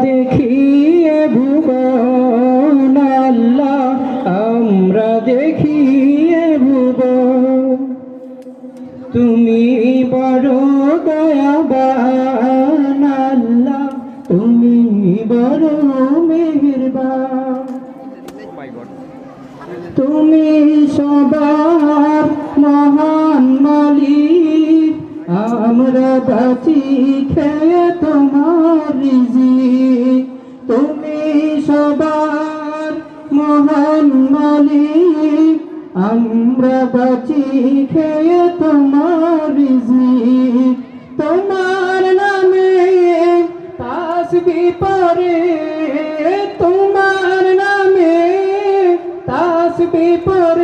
দেখিয়ে ভুবন আল্লাহ আমরা দেখিয়ে ভুবন তুমি বড় দয়াবান আল্লাহ তুমি বড় মেহেরবান তুমি সবার মহান মালিক আমরা বাঁচি খেয়ে তোমার রিজিক তুমি সবার মহান মালিক আমরা বাঁচি খেয়ে তোমার রিজিক তোমার নামে তাসবিহ পড়ে তোমার নামে তাসবিহ পড়ে